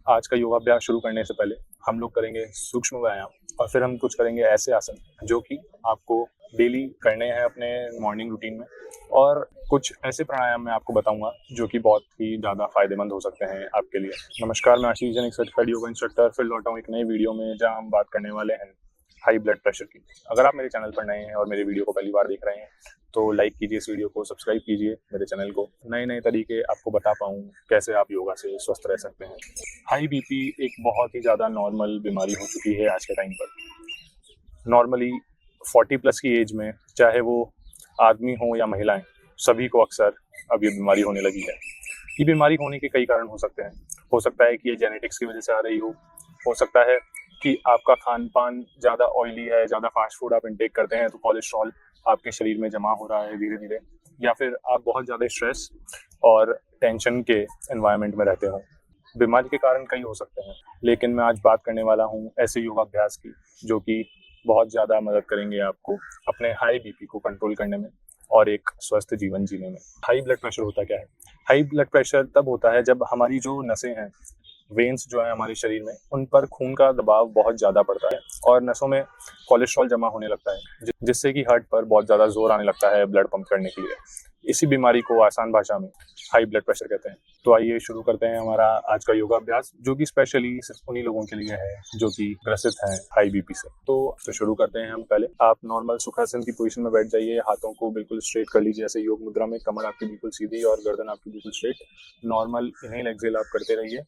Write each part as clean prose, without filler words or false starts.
आज का योगाभ्यास शुरू करने से पहले हम लोग करेंगे सूक्ष्म व्यायाम और फिर हम कुछ करेंगे ऐसे आसन जो कि आपको डेली करने हैं अपने मॉर्निंग रूटीन में, और कुछ ऐसे प्राणायाम मैं आपको बताऊंगा जो कि बहुत ही ज़्यादा फायदेमंद हो सकते हैं आपके लिए। नमस्कार, मैं आशीष जैन, एक सर्टिफाइड योगा इंस्ट्रक्टर, फिर लौटा हूँ एक नए वीडियो में जहाँ हम बात करने वाले हैं हाई ब्लड प्रेशर की। अगर आप मेरे चैनल पर नए हैं और मेरे वीडियो को पहली बार देख रहे हैं तो लाइक कीजिए इस वीडियो को, सब्सक्राइब कीजिए मेरे चैनल को। नए नए तरीके आपको बता पाऊँ कैसे आप योगा से स्वस्थ रह सकते हैं। हाई बीपी एक बहुत ही ज़्यादा नॉर्मल बीमारी हो चुकी है आज के टाइम पर। नॉर्मली 40 प्लस की एज में, चाहे वो आदमी हो या महिलाएं, सभी को अक्सर अब ये बीमारी होने लगी है। ये बीमारी होने के कई कारण हो सकते हैं। हो सकता है कि ये जेनेटिक्स की वजह से आ रही हो सकता है कि आपका खान पान ज़्यादा ऑयली है, ज़्यादा फास्ट फूड आप इंटेक करते हैं तो कोलेस्ट्रॉल आपके शरीर में जमा हो रहा है धीरे धीरे, या फिर आप बहुत ज़्यादा स्ट्रेस और टेंशन के एनवायरनमेंट में रहते हो। बीमारी के कारण कई हो सकते हैं, लेकिन मैं आज बात करने वाला हूँ ऐसे योगाभ्यास की जो कि बहुत ज़्यादा मदद करेंगे आपको अपने हाई बीपी को कंट्रोल करने में और एक स्वस्थ जीवन जीने में। हाई ब्लड प्रेशर होता क्या है? हाई ब्लड प्रेशर तब होता है जब हमारी जो नसें हैं, वेन्स जो है हमारे शरीर में, उन पर खून का दबाव बहुत ज़्यादा पड़ता है और नसों में कोलेस्ट्रॉल जमा होने लगता है, जिससे कि हार्ट पर बहुत ज़्यादा जोर आने लगता है ब्लड पंप करने के लिए। इसी बीमारी को आसान भाषा में हाई ब्लड प्रेशर कहते हैं। तो आइए शुरू करते हैं हमारा आज का योगाभ्यास, जो कि स्पेशली सिर्फ उन्हीं लोगों के लिए है जो कि ग्रसित हैं हाई बीपी से। तो शुरू करते हैं हम। पहले आप नॉर्मल सुखासन की पोजीशन में बैठ जाइए, हाथों को बिल्कुल स्ट्रेट कर लीजिए ऐसे योग मुद्रा में, कमर आपकी बिल्कुल सीधी और गर्दन आपकी बिल्कुल स्ट्रेट। नॉर्मल इनहेल एक्सहेल आप करते रहिए।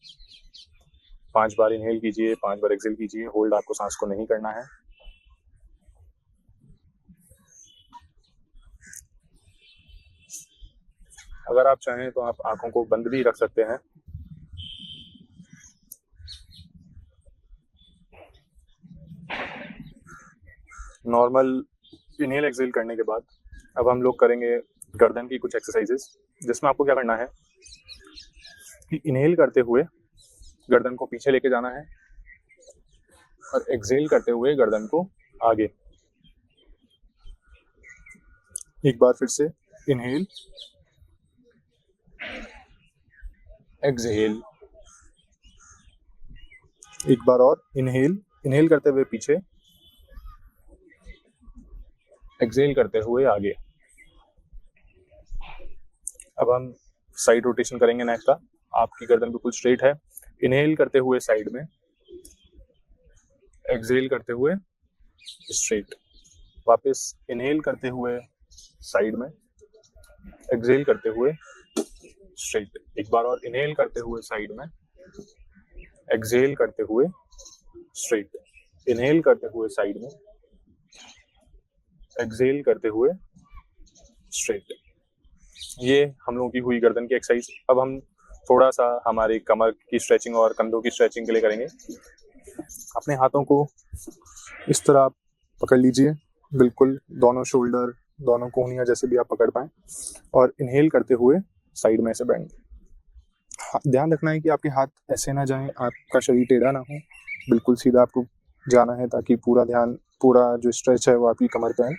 5 बार इनहेल कीजिए, 5 बार एक्सहेल कीजिए। होल्ड आपको सांस को नहीं करना है। अगर आप चाहें तो आप आंखों को बंद भी रख सकते हैं। नॉर्मल इनहेल एक्सहेल करने के बाद अब हम लोग करेंगे गर्दन की कुछ एक्सरसाइजेस, जिसमें आपको क्या करना है कि इनहेल करते हुए गर्दन को पीछे लेके जाना है और एक्सहेल करते हुए गर्दन को आगे। एक बार फिर से इनहेल, एक्सहेल। एक बार और इनहेल, इनहेल करते हुए पीछे, एक्सहेल करते हुए आगे। अब हम साइड रोटेशन करेंगे नेक का। आपकी गर्दन बिल्कुल स्ट्रेट है। इनहेल करते हुए साइड में, एक्सहेल करते हुए स्ट्रेट। वापस इनहेल करते हुए साइड में, एक्सहेल करते हुए स्ट्रेट। एक बार और इनहेल करते हुए साइड में, एक्सहेल करते हुए स्ट्रेट। इनहेल करते हुए साइड में, एक्सहेल करते हुए स्ट्रेट। ये हम लोगों की हुई गर्दन की एक्सरसाइज। अब हम थोड़ा सा हमारी कमर की स्ट्रेचिंग और कंधों की स्ट्रेचिंग के लिए करेंगे। अपने हाथों को इस तरह आप पकड़ लीजिए, बिल्कुल दोनों शोल्डर, दोनों कोहनियां जैसे भी आप पकड़ पाएं, और इनहेल करते हुए साइड में ऐसे बैंड। ध्यान रखना है कि आपके हाथ ऐसे ना जाएं, आपका शरीर टेढ़ा ना हो, बिल्कुल सीधा आपको जाना है ताकि पूरा ध्यान, पूरा जो स्ट्रेच है वो आपकी कमर पे है।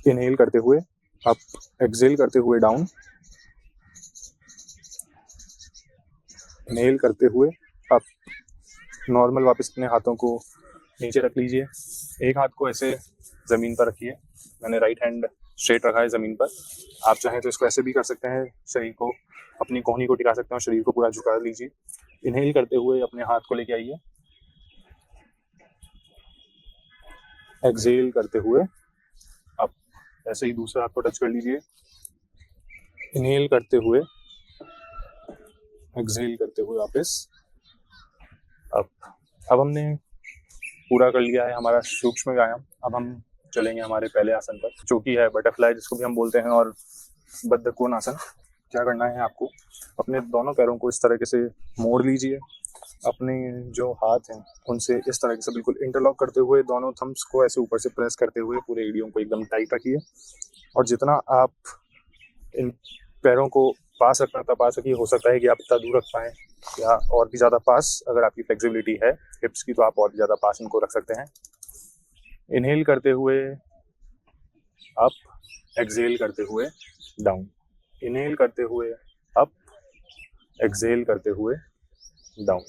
इनहेल करते हुए अप, एक्सहेल करते हुए डाउन, इनहेल करते हुए अप। नॉर्मल वापस अपने हाथों को नीचे रख लीजिए। एक हाथ को ऐसे ज़मीन पर रखिए। मैंने राइट हैंड स्ट्रेट रखा है ज़मीन पर। आप चाहें तो इसको ऐसे भी कर सकते हैं, शरीर को, अपनी कोहनी को टिका सकते हैं और शरीर को पूरा झुका लीजिए। इनहेल करते हुए अपने हाथ को लेके आइए, एक्सहेल करते हुए अप। ऐसे ही दूसरे हाथ को टच कर लीजिए। इनहेल करते हुए, एक्सहेल करते हुए वापस अप। अब हमने पूरा कर लिया है हमारा सूक्ष्म व्यायाम। अब हम चलेंगे हमारे पहले आसन पर, जो कि है बटरफ्लाई, जिसको भी हम बोलते हैं, और बद्ध कोण आसन। क्या करना है आपको, अपने दोनों पैरों को इस तरीके से मोड़ लीजिए। अपने जो हाथ हैं उनसे इस तरीके से बिल्कुल इंटरलॉक करते हुए दोनों थम्स को ऐसे ऊपर से प्रेस करते हुए पूरे एड़ियों को एकदम टाइट रखिए। और जितना आप इन पैरों को पास रखना था पास रखिए। हो सकता है कि आप इतना दूर रख पाएँ या और भी ज़्यादा पास, अगर आपकी फ्लेक्सिबिलिटी है हिप्स की तो आप और भी ज़्यादा पास इनको रख सकते हैं। इनहेल करते हुए अप, एक्सहेल करते हुए डाउन। इनहेल करते हुए अप, एक्सहेल करते हुए डाउन।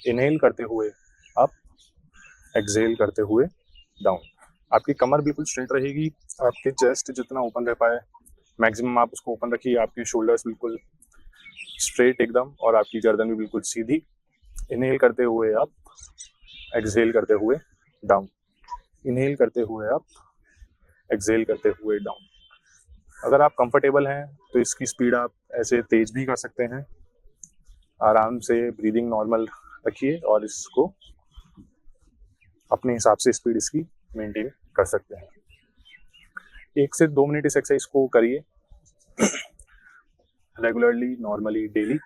इनहेल करते हुए अप, एक्सहेल करते हुए डाउन। आपकी कमर बिल्कुल स्ट्रेट रहेगी, आपके चेस्ट जितना ओपन रह पाए मैक्सिमम आप उसको ओपन रखिए। आपकी शोल्डर्स बिल्कुल स्ट्रेट एकदम और आपकी गर्दन भी बिल्कुल सीधी। इनहेल करते हुए अप, एक्सहेल करते हुए डाउन। इनहेल करते हुए अप, एक्सहेल करते हुए डाउन। अगर आप कंफर्टेबल हैं तो इसकी स्पीड आप ऐसे तेज भी कर सकते हैं। आराम से ब्रीदिंग नॉर्मल रखिए और इसको अपने हिसाब से स्पीड इसकी मेंटेन कर सकते हैं। 1 से 2 मिनट इस एक्सरसाइज को करिए रेगुलरली, नॉर्मली, डेली।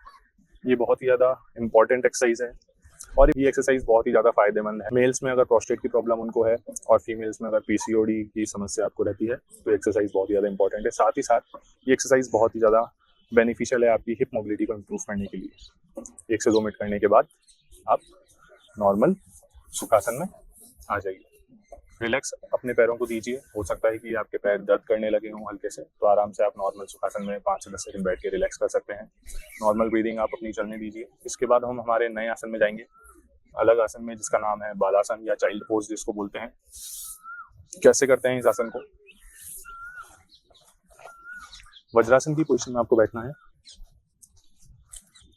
ये बहुत ही ज़्यादा इंपॉर्टेंट एक्सरसाइज है और ये एक्सरसाइज बहुत ही ज़्यादा फायदेमंद है। मेल्स में अगर प्रोस्टेट की प्रॉब्लम उनको है और फीमेल्स में अगर पीसीओडी की समस्या आपको रहती है तो एक्सरसाइज बहुत ही ज़्यादा इंपॉर्टेंट है। साथ ही साथ ये एक्सरसाइज बहुत ही ज़्यादा बेनिफिशियल है आपकी हिप मोबिलिटी को इम्प्रूव करने के लिए। 1 से 2 मिनट करने के बाद आप नॉर्मल सुखासन में आ जाइए। रिलैक्स अपने पैरों को दीजिए। हो सकता है कि आपके पैर दर्द करने लगे हों हल्के से, तो आराम से आप नॉर्मल सुखासन में 5 से 10 सेकंड बैठ के रिलैक्स कर सकते हैं। नॉर्मल ब्रीदिंग आप अपनी चलने दीजिए। इसके बाद हम हमारे नए आसन में जाएंगे, अलग आसन में, जिसका नाम है बालासन या चाइल्ड पोज जिसको बोलते हैं। कैसे करते हैं इस आसन को? वज्रासन की पोजीशन में आपको बैठना है,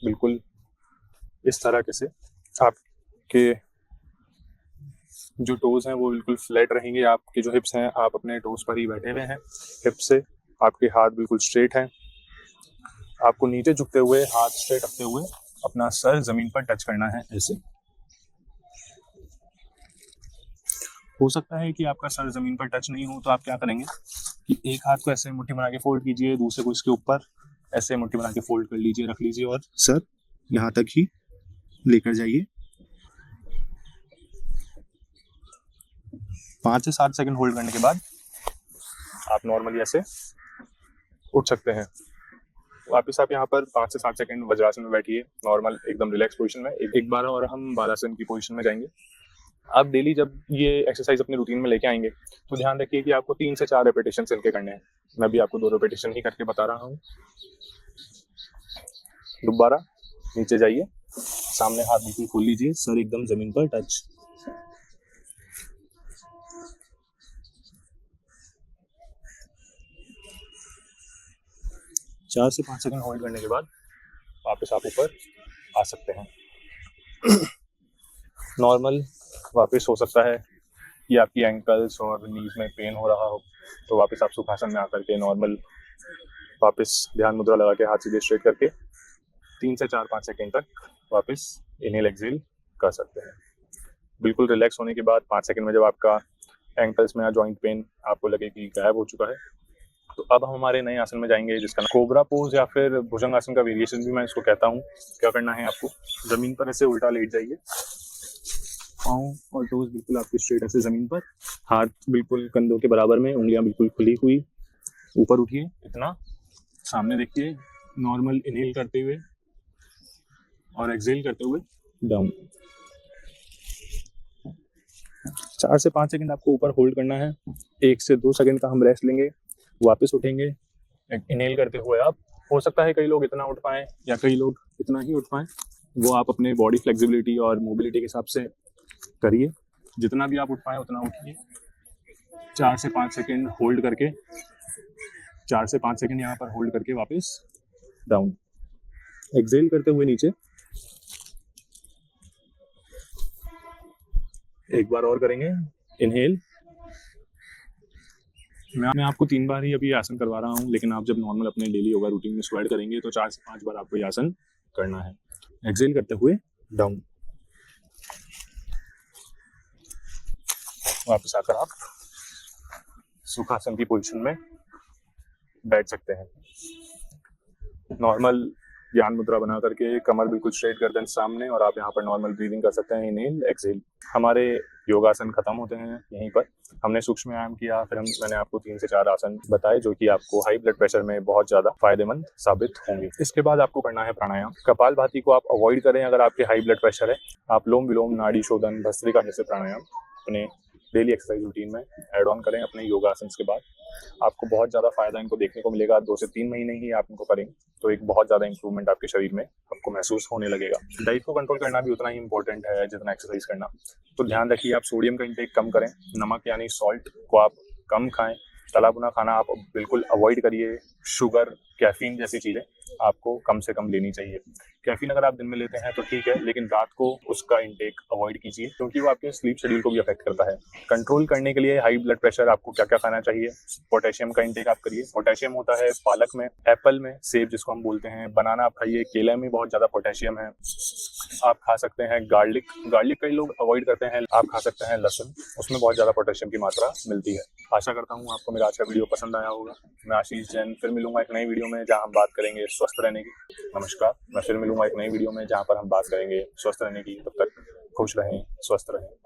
बिल्कुल इस तरह के से। आपके जो टोज हैं वो बिल्कुल फ्लैट रहेंगे। आपके जो हिप्स हैं आप अपने टोज पर ही बैठे हुए हैं। हिप से आपके हाथ बिल्कुल स्ट्रेट हैं। आपको नीचे झुकते हुए, हाथ स्ट्रेट रखते हुए अपना सर जमीन पर टच करना है ऐसे। हो सकता है कि आपका सर जमीन पर टच नहीं हो, तो आप क्या करेंगे कि एक हाथ को ऐसे मुट्ठी बना के फोल्ड कीजिए, दूसरे को इसके ऊपर ऐसे मुट्ठी बना के फोल्ड कर लीजिए, रख लीजिए और सर यहाँ तक ही लेकर जाइए। 5 से 7 सेकंड होल्ड करने के बाद आप नॉर्मली ऐसे उठ सकते हैं। वापस आप यहाँ पर 5 से 7 सेकंड वज्रासन में बैठिए, नॉर्मल एकदम रिलैक्स पोजीशन में। एक बार और हम बालासन की पोजीशन में जाएंगे। आप डेली जब ये एक्सरसाइज अपने रूटीन में लेके आएंगे तो ध्यान रखिए कि आपको 3 से 4 रेपिटेशन इनके करने हैं। मैं भी आपको 2 रेपिटेशन ही करके बता रहा हूँ। दोबारा नीचे जाइए, सामने हाथ बिल्कुल खोल लीजिए, सर एकदम जमीन पर टच। चार से 5 सेकंड होल्ड करने के बाद वापस आप ऊपर आ सकते हैं। नॉर्मल वापस हो सकता है कि आपकी एंकल्स और नीज में पेन हो रहा हो, तो वापस आप सुखासन में आकर के नॉर्मल वापस ध्यान मुद्रा लगा के हाथ सीधे स्ट्रेट करके 3 से 4-5 सेकंड तक वापस इनहेल एक्सहेल कर सकते हैं। बिल्कुल रिलैक्स होने के बाद 5 सेकंड में जब आपका एंकल्स में या जॉइंट पेन आपको लगे कि गायब हो चुका है, तो अब हम हमारे नए आसन में जाएंगे जिसका नाम कोबरा पोज या फिर भुजंग आसन का वेरिएशन भी मैं इसको कहता हूँ। क्या करना है आपको? जमीन पर ऐसे उल्टा लेट जाइए, पाँव और टोज बिल्कुल आपके स्ट्रेट ऐसे जमीन पर, हाथ बिल्कुल कंधों के बराबर में, उंगलियां बिल्कुल खुली हुई। ऊपर उठिए, इतना सामने देखिए, नॉर्मल इनहेल करते हुए और एक्सहेल करते हुए डाउन। 4 से 5 सेकंड आपको ऊपर होल्ड करना है। 1 से 2 सेकंड का हम रेस्ट लेंगे, वापस उठेंगे, इनहेल करते हुए आप। हो सकता है कई लोग इतना उठ पाएं या कई लोग इतना ही उठ पाएं, वो आप अपने बॉडी फ्लेक्सिबिलिटी और मोबिलिटी के हिसाब से करिए। जितना भी आप उठ पाएं उतना उठिए। 4 से 5 सेकंड होल्ड करके, 4 से 5 सेकंड यहाँ पर होल्ड करके वापस डाउन। एक्सहेल करते हुए नीचे। एक बार और करेंगे, इनहेल। मैं आपको 3 बार ही अभी आसन करवा रहा हूँ, लेकिन आप जब नॉर्मल अपने डेली योगा रूटीन में इसको ऐड करेंगे तो 4 से 5 बार आपको ये आसन करना है। एक्सहेल करते हुए डाउन। वापस आकर आप सुखासन की पोजीशन में बैठ सकते हैं। नॉर्मल ज्ञान मुद्रा बना करके कमर बिल्कुल स्ट्रेट, गर्दन सामने, और आप यहाँ पर नॉर्मल ब्रीदिंग कर सकते हैं। Inhale exhale. हमारे योगासन खत्म होते हैं यहीं पर। हमने सूक्ष्म व्यायाम किया, फिर मैंने आपको 3 से 4 आसन बताए जो कि आपको हाई ब्लड प्रेशर में बहुत ज़्यादा फायदेमंद साबित होंगे। इसके बाद आपको करना है प्राणायाम। कपालभाति को आप अवॉइड करें अगर आपके हाई ब्लड प्रेशर है। आप लोम विलोम, नाड़ी शोधन, भस्त्रिका जैसे प्राणायाम अपने डेली एक्सरसाइज रूटीन में ऐड ऑन करें अपने योगासन के बाद। आपको बहुत ज़्यादा फायदा इनको देखने को मिलेगा। 2 से 3 महीने ही आप इनको करेंगे तो एक बहुत ज़्यादा इंप्रूवमेंट आपके शरीर में आपको महसूस होने लगेगा। डाइट को कंट्रोल करना भी उतना ही इंपॉर्टेंट है जितना एक्सरसाइज करना। तो ध्यान रखिए आप सोडियम का इंटेक कम करें, नमक यानी सॉल्ट को आप कम खाएं, तला भुना खाना आप बिल्कुल अवॉइड करिए, शुगर, कैफीन जैसी चीज़ें आपको कम से कम लेनी चाहिए। कैफीन अगर आप दिन में लेते हैं तो ठीक है, लेकिन रात को उसका इंटेक अवॉइड कीजिए क्योंकि वो आपके स्लीप शेड्यूल को भी अफेक्ट करता है। कंट्रोल करने के लिए हाई ब्लड प्रेशर आपको क्या क्या खाना चाहिए? पोटेशियम का इंटेक आप करिए। पोटेशियम होता है पालक में, एप्पल में, सेब जिसको हम बोलते हैं, बनाना आप खाइए, केले में बहुत ज़्यादा पोटेशियम है। आप खा सकते हैं गार्लिक कई लोग अवॉइड करते हैं, आप खा सकते हैं लहसुन, उसमें बहुत ज़्यादा पोटेशियम की मात्रा मिलती है। आशा करता हूँ आपको मेरा आज का वीडियो पसंद आया होगा। मैं आशीष जैन फिर मिलूंगा एक नई वीडियो में जहाँ हम बात करेंगे स्वस्थ रहने की। नमस्कार, मैं फिर मिलूंगा एक नई वीडियो में जहाँ पर हम बात करेंगे स्वस्थ रहने की। तब तक खुश रहें, स्वस्थ रहें।